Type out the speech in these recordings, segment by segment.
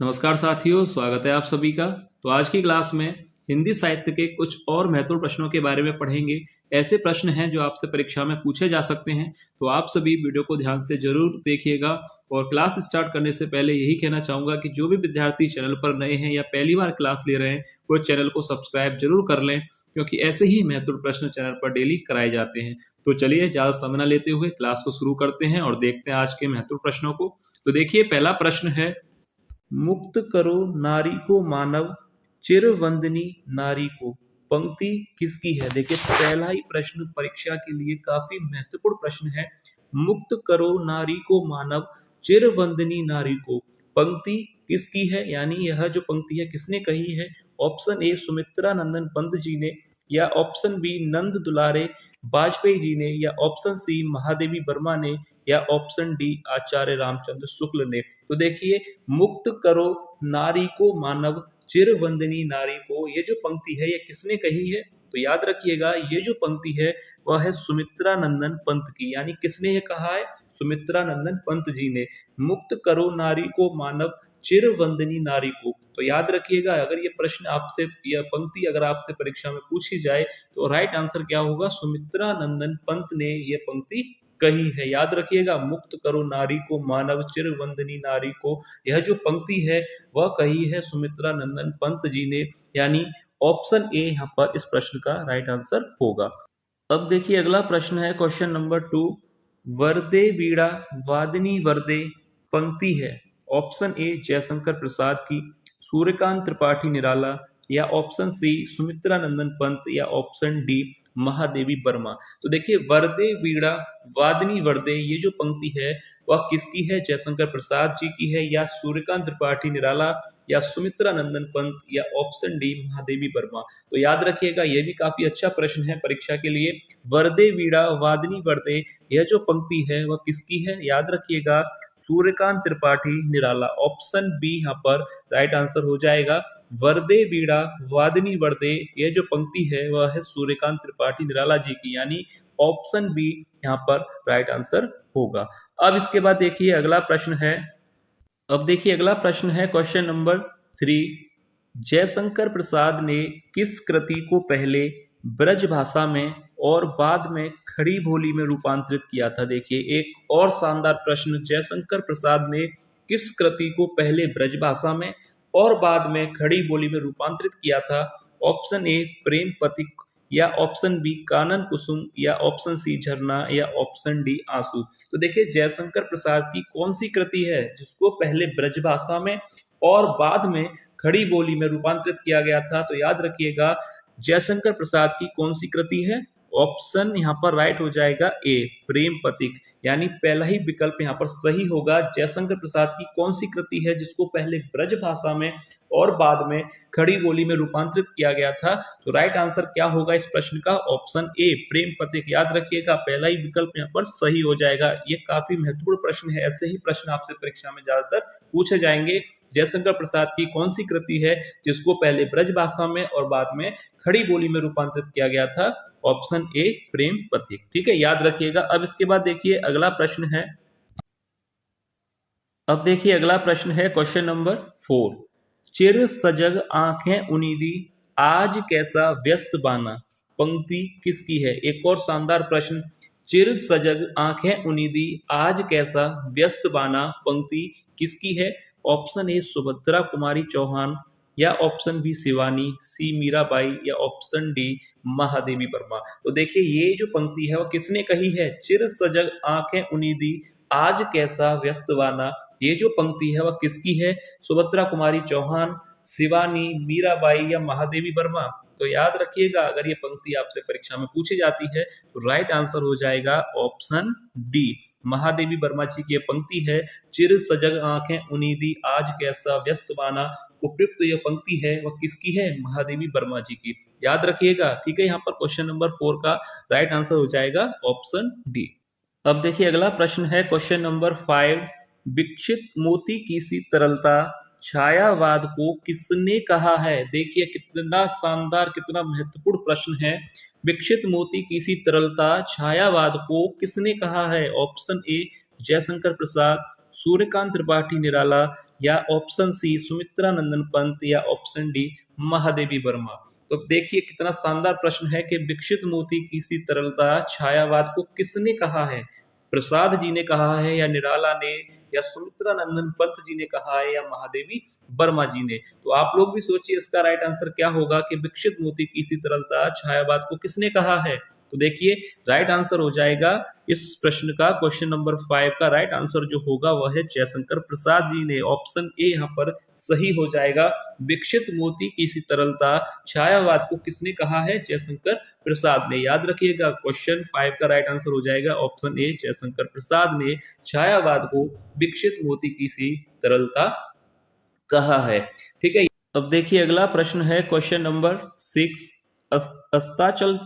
नमस्कार साथियों, स्वागत है आप सभी का। तो आज की क्लास में हिंदी साहित्य के कुछ और महत्वपूर्ण प्रश्नों के बारे में पढ़ेंगे। ऐसे प्रश्न हैं जो आपसे परीक्षा में पूछे जा सकते हैं, तो आप सभी वीडियो को ध्यान से जरूर देखिएगा। और क्लास स्टार्ट करने से पहले यही कहना चाहूँगा कि जो भी विद्यार्थी चैनल पर नए हैं या पहली बार क्लास ले रहे हैं, वो चैनल को सब्सक्राइब जरूर कर लें, क्योंकि ऐसे ही महत्वपूर्ण प्रश्न चैनल पर डेली कराए जाते हैं। तो चलिए ज़्यादा समय न लेते हुए क्लास को शुरू करते हैं और देखते हैं आज के महत्वपूर्ण प्रश्नों को। तो देखिए, पहला प्रश्न है, मुक्त करो नारी को मानव, चिर वंदनी नारी को। पंक्ति किसकी है? देखिए, पहला ही प्रश्न परीक्षा के लिए काफी महत्वपूर्ण प्रश्न है। मुक्त करो नारी को मानव, चिर वंदनी नारी को। पंक्ति किसकी है, यानी यह जो पंक्ति है किसने कही है? ऑप्शन ए सुमित्रा नंदन पंत जी ने, या ऑप्शन बी नंद दुलारे वाजपेयी जी ने, या ऑप्शन सी महादेवी वर्मा ने, या ऑप्शन डी आचार्य रामचंद्र शुक्ल ने। तो देखिए, मुक्त करो नारी को मानव, चिर वंदनी नारी को, ये जो पंक्ति है ये किसने कही है? तो याद रखिएगा, ये जो पंक्ति है वह है सुमित्रा नंदन पंत की। यानी किसने ये कहा है? सुमित्रा नंदन पंत जी ने। मुक्त करो नारी को मानव, चिर वंदनी नारी को। तो याद रखिएगा, अगर ये प्रश्न आपसे, यह पंक्ति अगर आपसे परीक्षा में पूछी जाए तो राइट आंसर क्या होगा? सुमित्रा नंदन पंत ने ये पंक्ति कही है। याद रखिएगा, मुक्त करो नारी को मानव, चिर वंदनी नारी को, यह जो पंक्ति है वह कही है सुमित्रा नंदन पंत जी ने। यानी ऑप्शन ए यहाँ पर इस प्रश्न का राइट आंसर होगा। अब देखिए, अगला प्रश्न है क्वेश्चन नंबर 2। वरदे वीणा वादिनी वरदे पंक्ति है। ऑप्शन ए जयशंकर प्रसाद की, सूर्यकांत त्रिपाठी निराला, या ऑप्शन सी सुमित्रा नंदन पंत, या ऑप्शन डी महादेवी वर्मा। तो देखिए, वरदे वीणा वादिनी वरदे, ये जो पंक्ति है वह किसकी है? जयशंकर प्रसाद जी की है, या सूर्यकांत त्रिपाठी निराला, या सुमित्रा नंदन पंत, या ऑप्शन डी महादेवी वर्मा। तो याद रखिएगा, यह भी काफी अच्छा प्रश्न है परीक्षा के लिए। वरदे वीणा वादिनी वरदे, यह जो पंक्ति है वह किसकी है? याद रखिएगा, सूर्यकांत त्रिपाठी निराला। ऑप्शन बी यहाँ पर राइट आंसर हो जाएगा। वरदे वीणा वादिनी वरदे, ये जो पंक्ति है वह है सूर्यकांत त्रिपाठी निराला जी की। यानी ऑप्शन बी यहाँ पर राइट आंसर होगा। अब इसके बाद देखिए अगला प्रश्न है। अब देखिए, अगला प्रश्न है क्वेश्चन नंबर 3। जयशंकर प्रसाद ने किस कृति को पहले ब्रज भाषा में और बाद में खड़ी बोली में रूपांतरित किया था? देखिए, एक और शानदार प्रश्न। जयशंकर प्रसाद ने किस कृति को पहले ब्रज भाषा में और बाद में खड़ी बोली में रूपांतरित किया था? ऑप्शन ए प्रेम पथिक, या ऑप्शन बी कानन कुसुम, या ऑप्शन सी झरना, या ऑप्शन डी आंसू। तो देखिए, जयशंकर प्रसाद की कौन सी कृति है जिसको पहले ब्रज भाषा में और बाद में खड़ी बोली में रूपांतरित किया गया था? तो याद रखिएगा, जयशंकर प्रसाद की कौन सी कृति है? ऑप्शन यहाँ पर राइट हो जाएगा ए प्रेम पथिक। यानी पहला ही विकल्प यहाँ पर सही होगा। जयशंकर प्रसाद की कौन सी कृति है जिसको पहले ब्रज भाषा में और बाद में खड़ी बोली में रूपांतरित किया गया था? तो राइट आंसर क्या होगा इस प्रश्न का? ऑप्शन ए प्रेम पथिक। याद रखिएगा, पहला ही विकल्प यहाँ पर सही हो जाएगा। ये काफी महत्वपूर्ण प्रश्न है, ऐसे ही प्रश्न आपसे परीक्षा में ज्यादातर पूछे जाएंगे। जयशंकर प्रसाद की कौन सी कृति है जिसको पहले ब्रज भाषा में और बाद में खड़ी बोली में रूपांतरित किया गया था? ऑप्शन ए प्रेम पथिक। ठीक है, याद रखिएगा। अब इसके बाद देखिए अगला प्रश्न है। अब देखिए, अगला प्रश्न है क्वेश्चन नंबर 4। चिर सजग आंखें उनीदी, आज कैसा व्यस्त बाना। पंक्ति किसकी है? एक और शानदार प्रश्न। चिर सजग आंखें उनीदी, आज कैसा व्यस्त बाना। पंक्ति किसकी है? ऑप्शन ए सुभद्रा कुमारी चौहान, या ऑप्शन बी शिवानी, सी मीराबाई, या ऑप्शन डी महादेवी वर्मा। तो देखिए, ये जो पंक्ति है वो किसने कही है? चिर सजग आंखें उनीदी, आज कैसा व्यस्त बाना। ये जो पंक्ति है वह किसकी है? सुभद्रा कुमारी चौहान, शिवानी, मीराबाई, या महादेवी वर्मा। तो याद रखिएगा, अगर ये पंक्ति आपसे परीक्षा में पूछी जाती है तो राइट आंसर हो जाएगा ऑप्शन डी महादेवी वर्मा जी की ये पंक्ति है। चिर सजग आंखें उनीदी, आज कैसा व्यस्त बाना। उपयुक्त यह पंक्ति है वह किसकी है? महादेवी वर्मा जी की। याद रखिएगा, ठीक है। यहाँ पर क्वेश्चन नंबर 4 का राइट आंसर हो जाएगा ऑप्शन डी। अब देखिए, अगला प्रश्न है क्वेश्चन नंबर 5। विकसित मोती की सी तरलता, छायावाद को किसने कहा है? देखिए, कितना शानदार, कितना महत्वपूर्ण प्रश्न है। विकसित मोती की सी तरलता, छायावाद को किसने कहा है? ऑप्शन ए जयशंकर प्रसाद, सूर्यकांत त्रिपाठी निराला, या ऑप्शन सी सुमित्रा नंदन पंत या ऑप्शन डी महादेवी वर्मा। तो देखिए कितना शानदार प्रश्न है कि विकसित मोती की सी तरलता छायावाद को किसने कहा है? प्रसाद जी ने कहा है या निराला ने या सुमित्रा नंदन पंत जी ने कहा है या महादेवी वर्मा जी ने? तो आप लोग भी सोचिए इसका राइट आंसर क्या होगा कि विकसित मोती की सी तरलता छायावाद को किसने कहा है? तो देखिए राइट आंसर हो जाएगा इस प्रश्न का, क्वेश्चन नंबर 5 का राइट आंसर जो होगा वह है जयशंकर प्रसाद जी ने। ऑप्शन ए यहाँ पर सही हो जाएगा। विकसित मोती की सी तरलता छायावाद को किसने कहा है? जयशंकर प्रसाद ने। याद रखिएगा क्वेश्चन 5 का राइट आंसर हो जाएगा ऑप्शन ए, जयशंकर प्रसाद ने छायावाद को विकसित मोती की सी तरलता कहा है। ठीक है, अब देखिए अगला प्रश्न है क्वेश्चन नंबर 6। अस्ताचल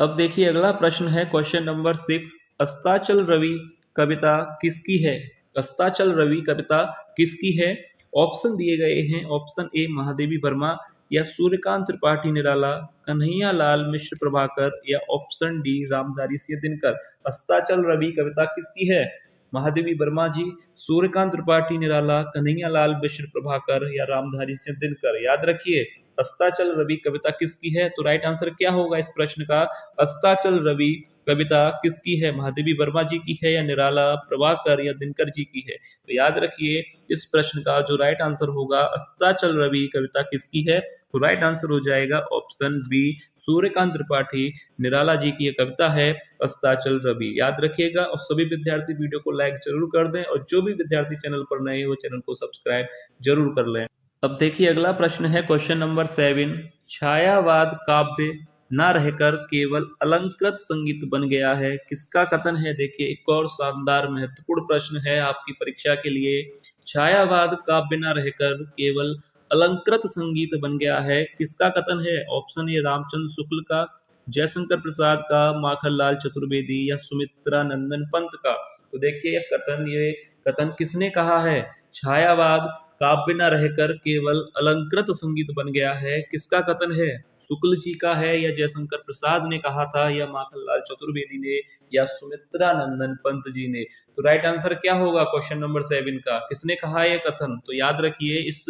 अब देखिए अगला प्रश्न है क्वेश्चन नंबर 6। अस्ताचल रवि कविता किसकी है? अस्ताचल रवि कविता किसकी है? ऑप्शन दिए गए हैं। ऑप्शन ए महादेवी वर्मा या सूर्यकांत त्रिपाठी निराला, कन्हैया लाल मिश्र प्रभाकर या ऑप्शन डी रामधारी सिंह दिनकर। अस्ताचल रवि कविता किसकी है? महादेवी वर्मा जी, सूर्यकांत त्रिपाठी निराला, कन्हैया लाल मिश्र प्रभाकर या रामधारी सिंह दिनकर। याद रखिए अस्ताचल रवि कविता किसकी है? तो राइट आंसर क्या होगा इस प्रश्न का? अस्ताचल रवि कविता किसकी है? महादेवी वर्मा जी की है या निराला, प्रभाकर या दिनकर जी की है? तो याद रखिए इस प्रश्न का जो राइट आंसर होगा अस्ताचल रवि कविता किसकी है? तो राइट आंसर हो जाएगा ऑप्शन बी, सूर्यकांत त्रिपाठी निराला जी की कविता है अस्ताचल रवि। याद रखिएगा और सभी विद्यार्थी वीडियो को लाइक जरूर कर दें और जो भी विद्यार्थी चैनल पर नए हो चैनल को सब्सक्राइब जरूर कर लें। अब देखिए अगला प्रश्न है क्वेश्चन नंबर 7। छायावाद काव्य न रहकर केवल अलंकृत संगीत बन गया है, किसका कथन है? देखिए एक और शानदार महत्वपूर्ण प्रश्न है आपकी परीक्षा के लिए। छायावाद काव्य न रहकर केवल अलंकृत संगीत बन गया है, किसका कथन है? ऑप्शन ए रामचंद्र शुक्ल का, जयशंकर प्रसाद का, माखनलाल चतुर्वेदी या सुमित्रा नंदन पंत का। तो देखिए ये कथन किसने कहा है? छायावाद काव्य न रहकर केवल अलंकृत संगीत बन गया है, किसका कथन है? शुक्ल जी का है या जयशंकर प्रसाद ने कहा था या माखनलाल चतुर्वेदी ने या सुमित्रा नंदन पंत जी ने? तो राइट आंसर क्या होगा क्वेश्चन नंबर 7 का? किसने कहा है कथन? तो याद रखिए इस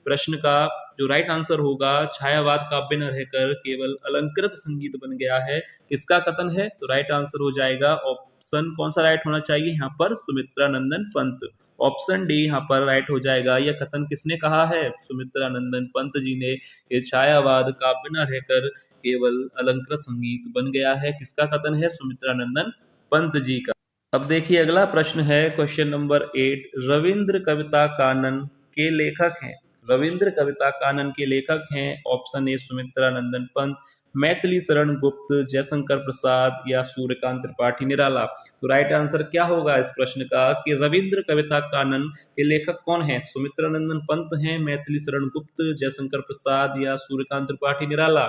प्रश्न का जो राइट आंसर होगा छायावाद काव्य न रहकर केवल अलंकृत संगीत बन गया है, किसका कथन है? तो राइट आंसर हो जाएगा ऑप्शन कौन सा राइट होना चाहिए यहाँ पर? सुमित्रा नंदन पंत। ऑप्शन डी यहाँ पर राइट हो जाएगा। यह कथन किसने कहा है? सुमित्रा नंदन पंत जी ने। ये छायावाद काव्य न रहकर केवल अलंकृत संगीत बन गया है, किसका कथन है? सुमित्रा नंदन पंत जी का। अब देखिए अगला प्रश्न है क्वेश्चन नंबर 8। रविंद्र कविता कानन के लेखक हैं। रविंद्र कविता कानन के लेखक हैं ऑप्शन ए सुमित्रा नंदन पंत, मैथिली शरण गुप्त, जयशंकर प्रसाद या सूर्यकांत त्रिपाठी निराला। तो राइट आंसर क्या होगा इस प्रश्न का कि रविंद्र कविता कानन के लेखक कौन है? सुमित्रा नंदन पंत हैं, मैथिली शरण गुप्त, जयशंकर प्रसाद या सूर्यकांत त्रिपाठी निराला।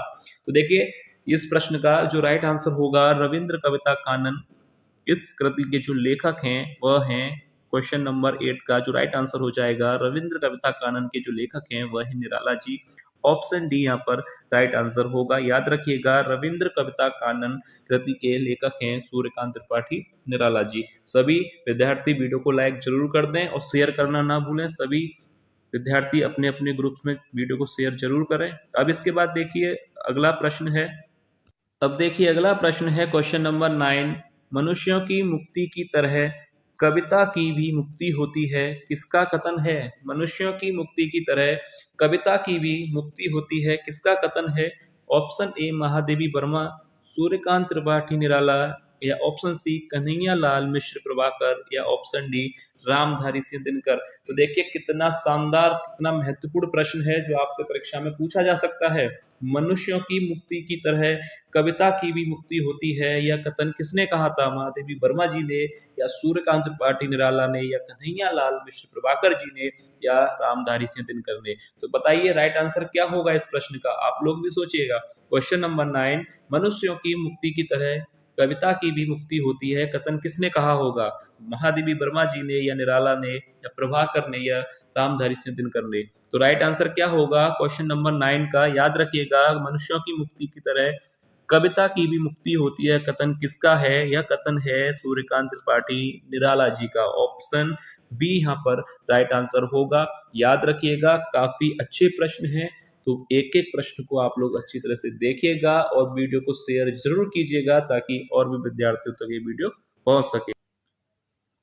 तो देखिए इस प्रश्न का जो राइट आंसर होगा रविंद्र कविता कानन, इस कृति के जो लेखक हैं वह हैं क्वेश्चन नंबर 8 का जो राइट आंसर हो जाएगा रविंद्र कविता कानन के जो लेखक हैं वह है निराला जी। ऑप्शन डी यहाँ पर राइट आंसर होगा। याद रखिएगा रविंद्र कविता कानन कृति के लेखक हैं सूर्यकांत त्रिपाठी निराला जी। सभी विद्यार्थी वीडियो को लाइक जरूर कर दें और शेयर करना ना भूलें। सभी विद्यार्थी अपने अपने ग्रुप में वीडियो को शेयर जरूर करें। अब इसके बाद देखिए अगला प्रश्न है। अब देखिए अगला प्रश्न है क्वेश्चन नंबर 9। मनुष्यों की मुक्ति की तरह कविता की भी मुक्ति होती है, किसका कथन है? मनुष्यों की मुक्ति की तरह कविता की भी मुक्ति होती है, किसका कथन है? ऑप्शन ए महादेवी वर्मा, सूर्यकांत त्रिपाठी निराला या ऑप्शन सी कन्हैया लाल मिश्र प्रभाकर या ऑप्शन डी रामधारी सिंह दिनकर। तो देखिए कितना शानदार कितना महत्वपूर्ण प्रश्न है जो आपसे परीक्षा में पूछा जा सकता है। मनुष्यों की मुक्ति की तरह कविता की भी मुक्ति होती है, यह कथन किसने कहा था? महादेवी वर्मा जी ने या सूर्यकांत त्रिपाठी निराला ने या कन्हैया लाल मिश्र प्रभाकर जी ने या रामधारी सिंह दिनकर ने? तो बताइए राइट आंसर क्या होगा इस प्रश्न का? आप लोग भी सोचिएगा। क्वेश्चन नंबर 9, मनुष्यों की मुक्ति की तरह कविता की भी मुक्ति होती है, कथन किसने कहा होगा? महादेवी वर्मा जी ने या निराला ने या प्रभाकर ने या रामधारी सिंह दिनकर ने? तो राइट आंसर क्या होगा क्वेश्चन नंबर 9 का? याद रखिएगा मनुष्यों की मुक्ति की तरह कविता की भी मुक्ति होती है कथन किसका है? यह कथन है सूर्यकांत त्रिपाठी निराला जी का। ऑप्शन बी यहाँ पर राइट आंसर होगा। याद रखिएगा, काफी अच्छे प्रश्न हैं, तो एक एक प्रश्न को आप लोग अच्छी तरह से देखिएगा और वीडियो को शेयर जरूर कीजिएगा ताकि और भी विद्यार्थियों तक ये वीडियो पहुंच सके।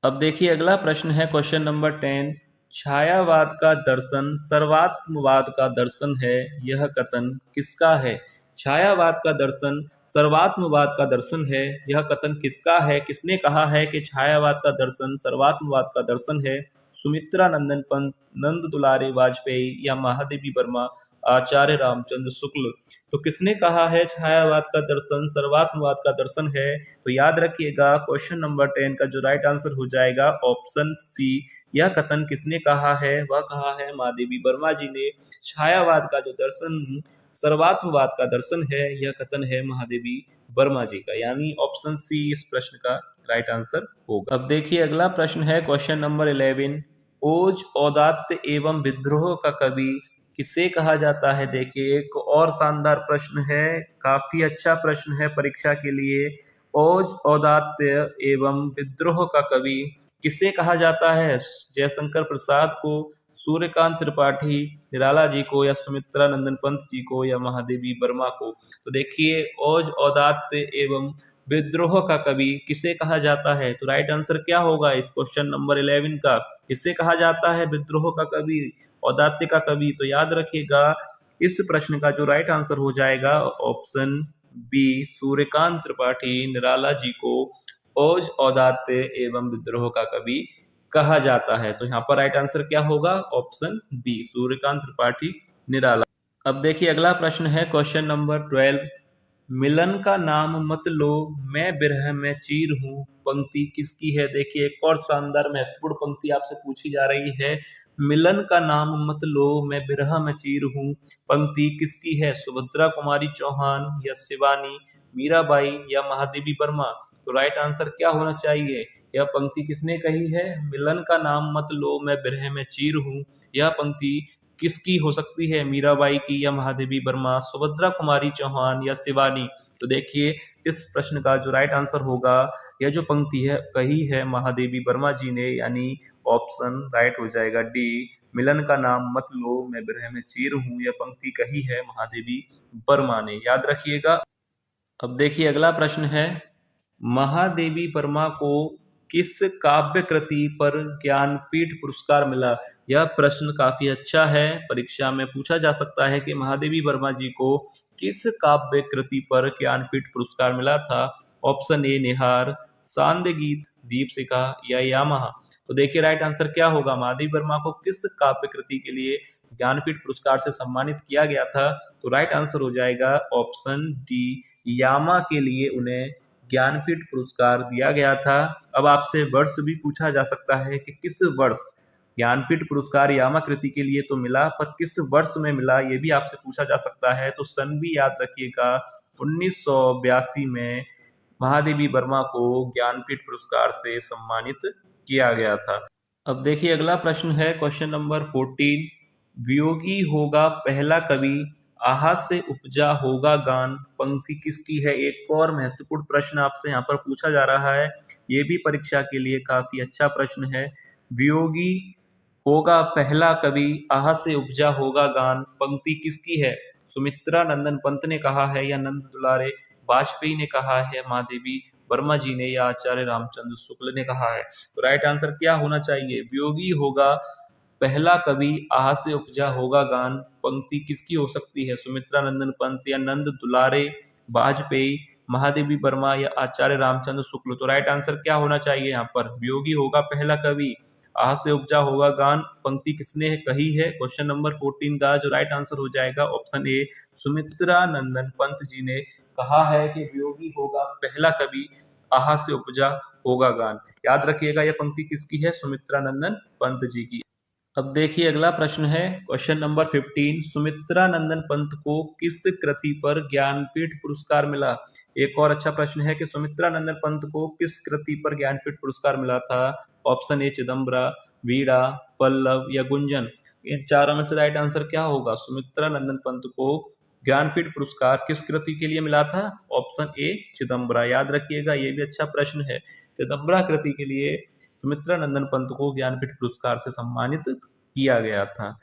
अब देखिए अगला प्रश्न है क्वेश्चन नंबर 10। छायावाद का दर्शन सर्वात्मवाद का दर्शन है, यह कथन किसका है? छायावाद का दर्शन सर्वात्मवाद का दर्शन है, यह कथन किसका है? किसने कहा है कि छायावाद का दर्शन सर्वात्मवाद का दर्शन है? सुमित्रा नंदन पंत, नंद दुलारे वाजपेयी या महादेवी वर्मा, आचार्य रामचंद्र शुक्ल। तो किसने कहा है छायावाद का दर्शन सर्वात्मवाद का दर्शन है? तो याद रखिएगा क्वेश्चन नंबर 10 का जो राइट आंसर हो जाएगा ऑप्शन सी। यह कथन किसने कहा है? वह कहा है महादेवी वर्मा जी ने। छायावाद का जो दर्शन सर्वात्मवाद का दर्शन है, यह कथन है महादेवी वर्मा जी का, यानी ऑप्शन सी इस प्रश्न का राइट आंसर होगा। अब देखिए अगला प्रश्न है क्वेश्चन नंबर 11। ओज औदात्य एवं विद्रोह का कवि किसे कहा जाता है? देखिए एक और शानदार प्रश्न है, काफी अच्छा प्रश्न है परीक्षा के लिए। ओज औदात्य एवं विद्रोह का कवि किसे कहा जाता है? जयशंकर प्रसाद को, सूर्यकांत त्रिपाठी निराला जी को, या सुमित्रा नंदन पंत जी को, या महादेवी वर्मा को। तो देखिए ओज औदात्य एवं विद्रोह का कवि किसे कहा जाता है? तो राइट आंसर क्या होगा इस क्वेश्चन नंबर 11 का? किसे कहा जाता है विद्रोह का कवि, औदात्य का कवि? तो याद रखिएगा इस प्रश्न का जो राइट आंसर हो जाएगा ऑप्शन बी, सूर्यकांत त्रिपाठी निराला जी को ओज औदात्य एवं विद्रोह का कवि कहा जाता है। तो यहाँ पर राइट आंसर क्या होगा? Option B, Suryakant Tripathi Nirala. अब देखिए अगला प्रश्न है क्वेश्चन नंबर 12। मिलन का नाम मत लो मैं बिरह में चीर हूँ, पंक्ति किसकी है? देखिए एक और शानदार महत्वपूर्ण पंक्ति आपसे पूछी जा रही है। मिलन का नाम मत लो मैं बिरह में चीर हूँ, पंक्ति किसकी है? सुभद्रा कुमारी चौहान या शिवानी, मीराबाई या महादेवी वर्मा। तो राइट आंसर क्या होना चाहिए? यह पंक्ति किसने कही है? मिलन का नाम मत लो मैं बिरह में चीर हूँ, यह पंक्ति किसकी हो सकती है? मीराबाई की या महादेवी वर्मा, सुभद्रा कुमारी चौहान या शिवानी। तो देखिए इस प्रश्न का जो राइट आंसर होगा, यह जो पंक्ति है कही है महादेवी वर्मा जी ने, यानी ऑप्शन राइट हो जाएगा डी, मिलन का नाम मत लो मैं बिरह में चीर हूँ, यह पंक्ति कही है महादेवी वर्मा ने। याद रखिएगा। अब देखिए अगला प्रश्न है, महादेवी वर्मा को किस काव्य कृति पर ज्ञानपीठ पुरस्कार मिला? यह प्रश्न काफी अच्छा है, परीक्षा में पूछा जा सकता है कि महादेवी वर्मा जी को किस काव्य कृति पर ज्ञानपीठ पुरस्कार मिला था? ऑप्शन ए निहार, सांध्य गीत, दीपशिखा या यामाहा। तो देखिए राइट आंसर क्या होगा? महादेवी वर्मा को किस काव्य कृति के लिए ज्ञानपीठ पुरस्कार से सम्मानित किया गया था? तो राइट आंसर हो जाएगा ऑप्शन डी, यामा के लिए उन्हें ज्ञानपीठ पुरस्कार दिया गया था। अब आपसे वर्ष भी पूछा जा सकता है कि किस वर्ष ज्ञानपीठ पुरस्कार यामा कृति के लिए तो मिला, पर किस वर्ष में मिला ये भी आपसे पूछा जा सकता है। तो सन भी याद रखिएगा, 1982 में महादेवी वर्मा को ज्ञानपीठ पुरस्कार से सम्मानित किया गया था। अब देखिए अगला प्रश्न है क्वेश्चन नंबर 14। वियोगी होगा पहला कवि, आहा से उपजा होगा गान, पंक्ति किसकी है? एक और महत्वपूर्ण प्रश्न आपसे यहाँ पर पूछा जा रहा है, ये भी परीक्षा के लिए काफी अच्छा प्रश्न है। वियोगी होगा पहला कवि, आहा से उपजा होगा गान, पंक्ति किसकी है? सुमित्रा नंदन पंत ने कहा है या नंद दुलारे वाजपेयी ने कहा है, महादेवी वर्मा जी ने या आचार्य रामचंद्र शुक्ल ने कहा है? तो राइट आंसर क्या होना चाहिए? वियोगी होगा पहला कवि, आहा से उपजा होगा गान, पंक्ति किसकी हो सकती है? सुमित्रा नंदन पंत या नंद दुलारे वाजपेयी, महादेवी वर्मा या आचार्य रामचंद्र शुक्ल। तो राइट आंसर क्या होना चाहिए यहाँ पर? वियोगी होगा पहला कवि, आहा से उपजा होगा गान, पंक्ति किसने कही है? क्वेश्चन नंबर 14 का जो राइट आंसर हो जाएगा ऑप्शन ए, सुमित्रा नंदन पंत जी ने कहा है कि वियोगी होगा पहला कवि, आहा से उपजा होगा गान। याद रखिएगा यह पंक्ति किसकी है? सुमित्रा नंदन पंत जी की। अब देखिए अगला प्रश्न है क्वेश्चन नंबर 15। सुमित्रा नंदन पंत को किस कृति पर ज्ञानपीठ पुरस्कार मिला? एक और अच्छा प्रश्न है कि सुमित्रा नंदन पंत को किस कृति पर ज्ञानपीठ पुरस्कार मिला था? ऑप्शन ए चिदम्बरा, वीणा, पल्लव या गुंजन। इन चारों में से राइट आंसर क्या होगा? सुमित्रा नंदन पंत को ज्ञानपीठ पुरस्कार किस कृति के लिए मिला था? Option A Chidambara. याद रखिएगा, ये भी अच्छा प्रश्न है। चिदम्बरा कृति के लिए सुमित्रा नंदन पंत को ज्ञानपीठ पुरस्कार से सम्मानित किया गया था।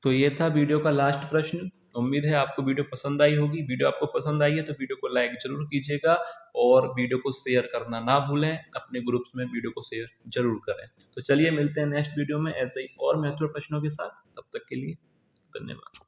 तो ये था वीडियो का लास्ट प्रश्न। उम्मीद है आपको वीडियो पसंद आई होगी। वीडियो आपको पसंद आई है तो वीडियो को लाइक जरूर कीजिएगा और वीडियो को शेयर करना ना भूलें। अपने ग्रुप्स में वीडियो को शेयर जरूर करें। तो चलिए मिलते हैं नेक्स्ट वीडियो में ऐसे ही और महत्वपूर्ण प्रश्नों के साथ। तब तक के लिए धन्यवाद।